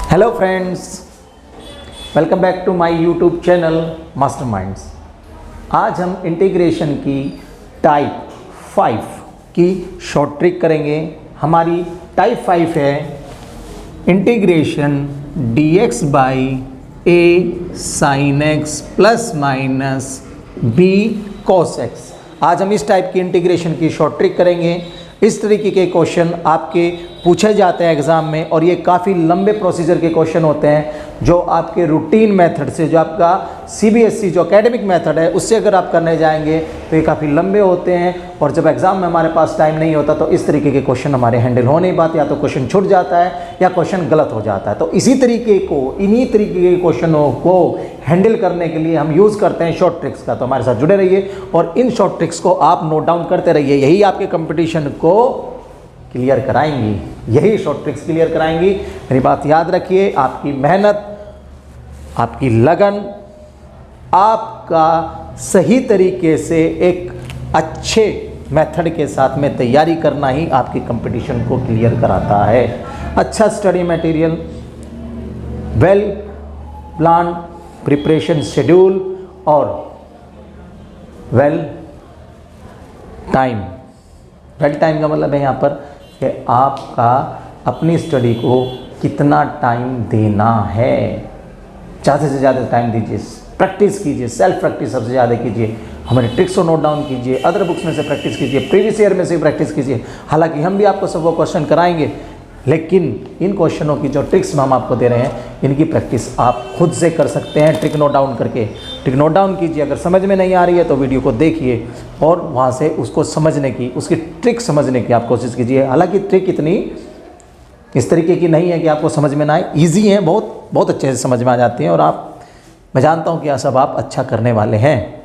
Hello friends, welcome back to my YouTube channel Masterminds. आज हम integration की type 5 की शॉर्ट ट्रिक करेंगे। हमारी टाइप 5 है integration dx by a sin x plus minus b cos x। आज हम इस टाइप की इंटीग्रेशन की शॉर्ट ट्रिक करेंगे। इस तरीके के क्वेश्चन आपके पूछे जाते हैं एग्ज़ाम में और ये काफ़ी लंबे प्रोसीजर के क्वेश्चन होते हैं जो आपके रूटीन मेथड से, जो आपका सीबीएसई जो एकेडमिक मेथड है उससे अगर आप करने जाएंगे तो ये काफ़ी लंबे होते हैं और जब एग्ज़ाम में हमारे पास टाइम नहीं होता तो इस तरीके के क्वेश्चन हमारे हैंडल हो नहीं पाते, या तो क्वेश्चन छूट जाता है या क्वेश्चन गलत हो जाता है। तो इन्हीं तरीके के क्वेश्चनों को हैंडल करने के लिए हम यूज़ करते हैं शॉर्ट ट्रिक्स का। तो हमारे साथ जुड़े रहिए और इन शॉर्ट ट्रिक्स को आप नोट डाउन करते रहिए। यही आपके कंपटीशन को क्लियर कराएंगी, यही शॉर्ट ट्रिक्स क्लियर कराएंगी। मेरी बात याद रखिए, आपकी मेहनत, आपकी लगन, आपका सही तरीके से एक अच्छे मेथड के साथ में तैयारी करना ही आपके कंपटीशन को क्लियर कराता है। अच्छा study material, well plan preparation schedule और वेल टाइम का मतलब है यहाँ पर कि आपका अपनी स्टडी को कितना टाइम देना है। ज़्यादा से ज़्यादा टाइम दीजिए, प्रैक्टिस कीजिए, सेल्फ प्रैक्टिस सबसे ज़्यादा कीजिए, हमारे ट्रिक्स को नोट डाउन कीजिए, अदर बुक्स में से प्रैक्टिस कीजिए, प्रीवियस ईयर में से प्रैक्टिस कीजिए। हालांकि हम भी आपको सब वो क्वेश्चन कराएंगे, लेकिन इन क्वेश्चनों की जो ट्रिक्स हम आपको दे रहे हैं इनकी प्रैक्टिस आप खुद से कर सकते हैं ट्रिक नोट डाउन करके। ट्रिक नोट डाउन कीजिए, अगर समझ में नहीं आ रही है तो वीडियो को देखिए और वहाँ से उसको समझने की, उसकी ट्रिक समझने की आप कोशिश कीजिए। हालांकि ट्रिक इतनी इस तरीके की नहीं है कि आपको समझ में ना आए, ईजी है, बहुत अच्छे से समझ में आ जाती हैं और मैं जानता हूँ कि यह सब आप अच्छा करने वाले हैं।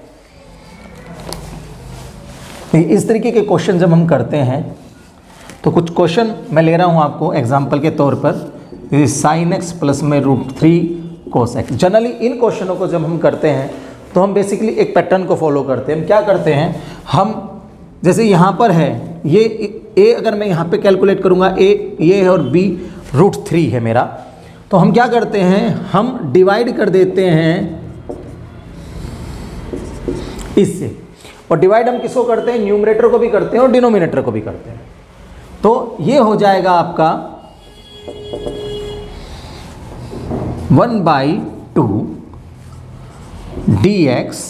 इस तरीके के क्वेश्चन जब हम करते हैं तो कुछ क्वेश्चन मैं ले रहा हूँ आपको एग्जाम्पल के तौर पर। साइन एक्स प्लस में √3 cos x। जनरली इन क्वेश्चनों को जब हम करते हैं तो हम बेसिकली एक पैटर्न को फॉलो करते हैं। हम क्या करते हैं, हम जैसे यहाँ पर है ये a, अगर मैं यहाँ पे कैलकुलेट करूँगा a ये है और b √3 है मेरा, तो हम क्या करते हैं, हम डिवाइड कर देते हैं इससे। और डिवाइड हम किसको करते हैं, न्यूमरेटर को भी करते हैं और डिनोमिनेटर को भी करते हैं। तो ये हो जाएगा आपका 1/2 dx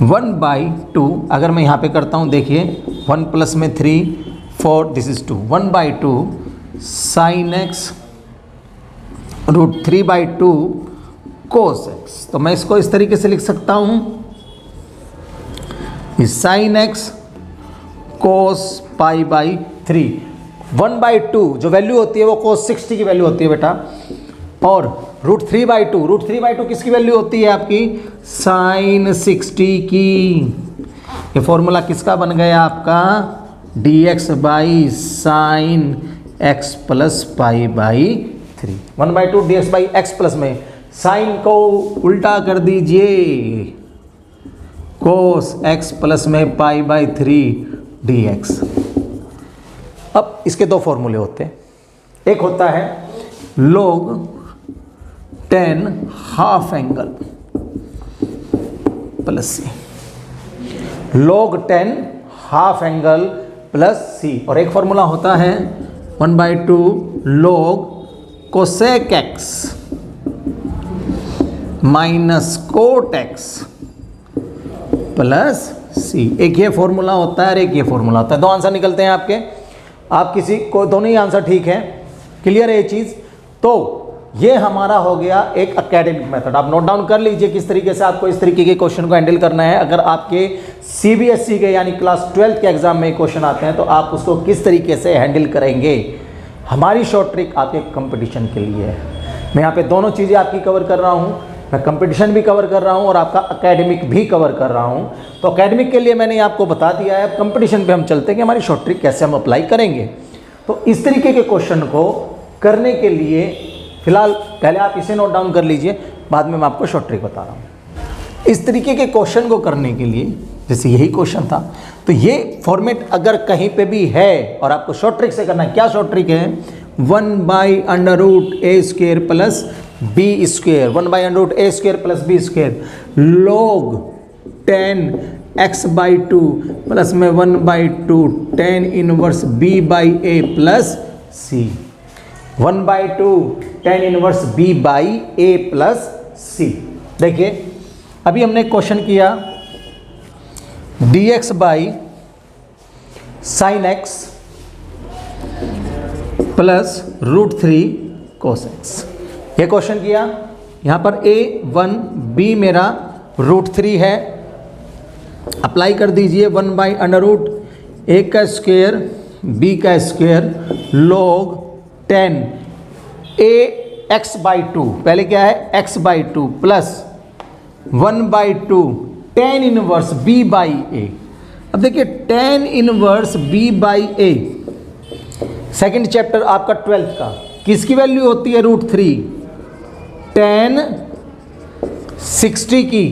1/2। अगर मैं यहाँ पे करता हूँ, देखिए 1 प्लस में 3 4 this is 2, 1/2 sin x √3/2 cos x। तो मैं इसको इस तरीके से लिख सकता हूँ, sin x cos π/3। 1/2 जो वैल्यू होती है वो cos 60 की वैल्यू होती है बेटा, और √3/2 किसकी वैल्यू होती है आपकी, sin 60 की। ये फॉर्मूला किसका बन गया आपका, dx by sin x plus π/3। 1/2 dx by x plus में साइन को उल्टा कर दीजिए, cos x प्लस में π/3 dx। अब इसके दो फॉर्मूले होते हैं, एक होता है log 10 half angle plus C, log 10 half angle plus C, और एक फॉर्मूला होता है 1/2 log cosec x minus cot x plus C. एक ये फॉर्मूला होता है और एक ये फॉर्मूला होता है। दो आंसर निकलते हैं आपके, आप किसी को दोनों ही आंसर ठीक है, क्लियर है ये चीज़। तो ये हमारा हो गया एक एकेडमिक मेथड। आप नोट डाउन कर लीजिए किस तरीके से आपको इस तरीके के क्वेश्चन को हैंडल करना है। अगर आपके सीबीएसई के यानी क्लास 12 के एग्जाम में क्वेश्चन आते हैं तो आप उसको किस तरीके से हैंडल करेंगे। हमारी शॉर्ट ट्रिक आपके कंपटीशन के लिए है। मैं यहाँ पे दोनों चीज़ें आपकी कवर कर रहा हूँ, मैं कंपटीशन भी कवर कर रहा हूँ और आपका एकेडमिक भी कवर कर रहा हूँ। तो एकेडमिक के लिए मैंने आपको बता दिया है, अब कंपटीशन पे हम चलते हैं कि हमारी शॉर्ट ट्रिक कैसे हम अप्लाई करेंगे। तो इस तरीके के क्वेश्चन को करने के लिए फिलहाल पहले आप इसे नोट डाउन कर लीजिए, बाद में मैं आपको शॉर्ट ट्रिक बता रहा हूँ। इस तरीके के क्वेश्चन को करने के लिए, जैसे यही क्वेश्चन था, तो ये फॉर्मेट अगर कहीं पे भी है और आपको शॉर्ट ट्रिक से करना है, क्या शॉर्ट ट्रिक है, 1/√a² plus b², 1/√a² plus b², log 10x/2 plus में 1/2 tan inverse b/a plus c, 1/2 tan inverse b/a plus c। देखिए अभी हमने क्वेश्चन किया dx/sin x plus √3 cos x, ये क्वेश्चन किया। यहाँ पर a1 b मेरा √3 है, अप्लाई कर दीजिए 1/√a² b² log 10 ax/2, पहले क्या है x/2 plus 1/2 tan inverse b/a। अब देखिए tan inverse b/a second chapter आपका 12th का, किसकी वैल्यू होती है √3, tan 60 की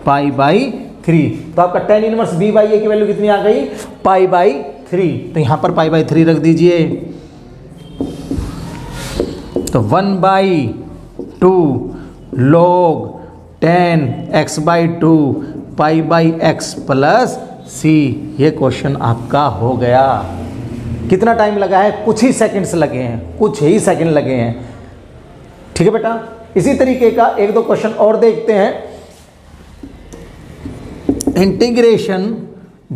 π/3। तो आपका tan इनवर्स b/a की वैल्यू कितनी आ गई, π/3। तो यहां पर π/3 रख दीजिए। तो 1/2 log 10 x/2 π/x plus c, ये क्वेश्चन आपका हो गया। कितना टाइम लगा है, कुछ ही सेकंड्स लगे हैं, कुछ ही सेकंड लगे हैं। ठीक है बेटा, इसी तरीके का एक दो क्वेश्चन और देखते हैं। Integration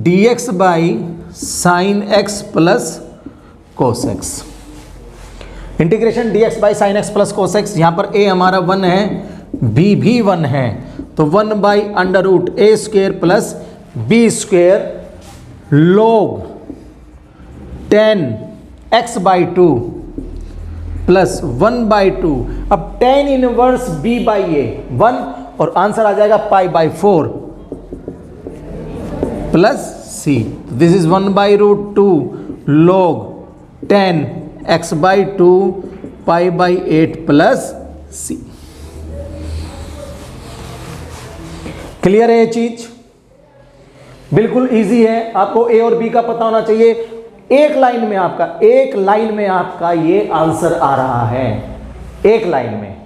dx/sin x plus cos x, integration dx/sin x plus cos x, यहां पर a हमारा 1 है, b भी 1 है, तो 1/√a² plus b² log 10 x/2 plus 1/2। अब tan इनवर्स b/a 1 और आंसर आ जाएगा π/4 plus c। This is 1/√2 log 10 x/2 π/8 plus c। Clear है ये चीज, बिल्कुल इजी है। आपको a और b का पता होना चाहिए। एक लाइन में आपका ये आंसर आ रहा है, एक लाइन में,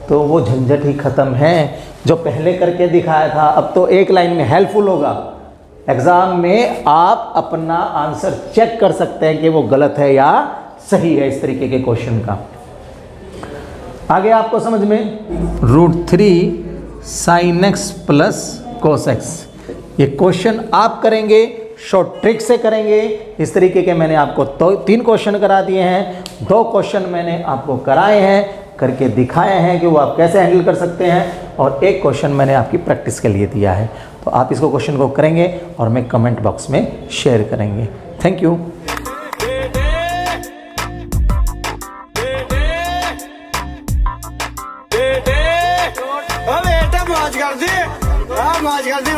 तो वो झंझट ही खत्म है जो पहले करके दिखाया था। अब तो एक लाइन में हेल्पफुल होगा। एग्जाम में आप अपना आंसर चेक कर सकते हैं कि वो गलत है या सही है, इस तरीके के क्वेश्चन का। आगे आपको समझ में √3 sin x plus cos x, ये क्वेश्चन आप करेंगे, शॉर्ट ट्रिक से करेंगे। इस तरीके के मैंने आपको 3 क्वेश्चन करा दिए हैं, 2 क्वेश्चन मैंने आपको कराए हैं, करके दिखाए हैं कि वो आप कैसे हैंडल कर सकते हैं, और एक क्वेश्चन मैंने आपकी प्रैक्टिस के लिए दिया है। तो आप इसको क्वेश्चन को करेंगे और मैं कमेंट बॉक्स में शेयर करेंगे। Thank you. बेटे मौज कर दी, मौज कर दी।